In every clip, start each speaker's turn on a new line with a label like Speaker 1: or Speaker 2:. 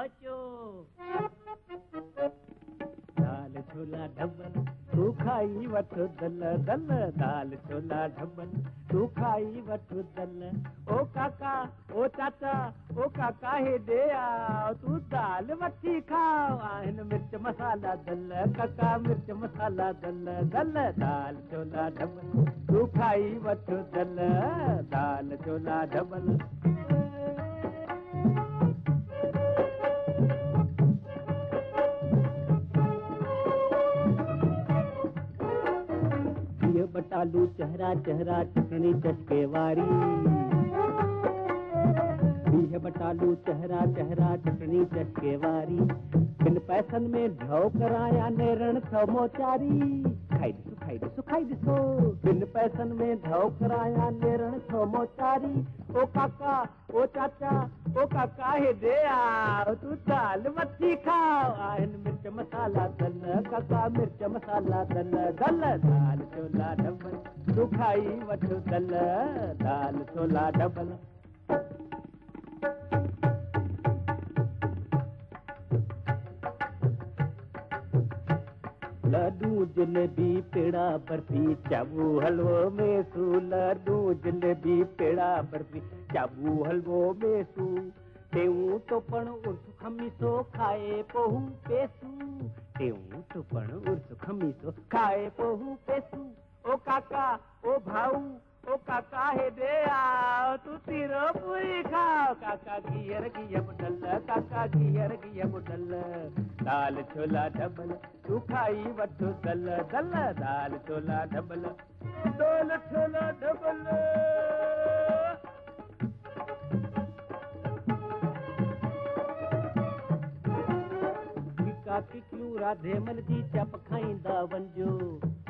Speaker 1: पहुंचो। दाल छोला ढबल तू खाई वठो दल दल, दाल छोला ढबल तू खाई वठो दल। ओ काका ओ चाचा ओ काका हे दे आ, तू दाल वठी खाओ, आहिन मिर्च मसाला दल, काका मिर्च मसाला दल दल, दाल छोला ढबल तू खाई वठो दल, दाल छोला ढबल। बटालू चेहरा चेहरा चटनी चटके वारी, बीह बटालू चेहरा चेहरा चटनी चटके वारी, बिन पैसन में ढो कराया नेरण थो मोचारी, खाई दिसो खाई दिसो, बिन पैसन में ढो कराया नेरण थो मोचारी। ओ काका ओ चाचा ओ काका हे दे आ, तू दाल वठी खाओ, आहिन मिर्च मसाला दल, काका मिर्च मसाला दल दल, दाल छोला ढबल तू खाई वठो दल, दाल छोला ढबल। लड्डू जलेबी पेड़ा बर्फी चाबू हलवो मेसू, लड्डू जलेबी पेड़ा बर्फी चाबू हलवो मेसू, टेऊ तो पण उर्स खमीसो खाए पोहू पेसू, टेऊ तो पण उर्स खमीसो खाए पोहू पेसू। ओ काका ओ भाऊ ओ काका हे दे आ, तू तीरो पूरी खाओ, काका घियर घिया बुडल, काका घियर घिया बुडल, दाल छोला ढबल तू खाई वठो दल दल, दाल छोला ढबल, दाल छोला ढबल। किक्कियूं राधे मन जी चप खाईंदा वञो,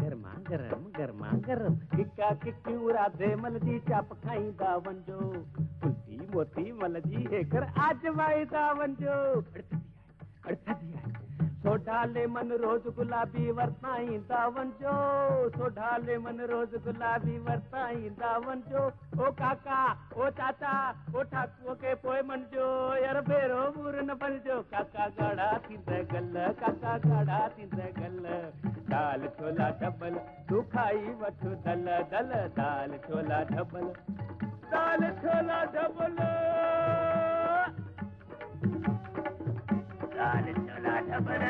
Speaker 1: गरमा गरम गरमा गरम, किक्कियूं राधे मन जी चप खाईंदा वञो, कुल्फी मोती मल जी हेकर आजमाईंदा वञो, अड़थदी आहे सोडा लेमन रोज गुलाबी वरताईंदा वञो, सोडा लेमन रोज गुलाबी वरताईंदा वञो। ओ काका ओ चाचा ओ ठाकुओ के पोइ मञिजो, यार भेरो बूर न बणिजो, काका गाढ़ा थींदे गल, काका गाढ़ा थींदे गल, दाल छोला ढबल तू खाई वठो दल दल, दाल छोला ढबल, दाल छोला ढबल, दाल छोला ढबल।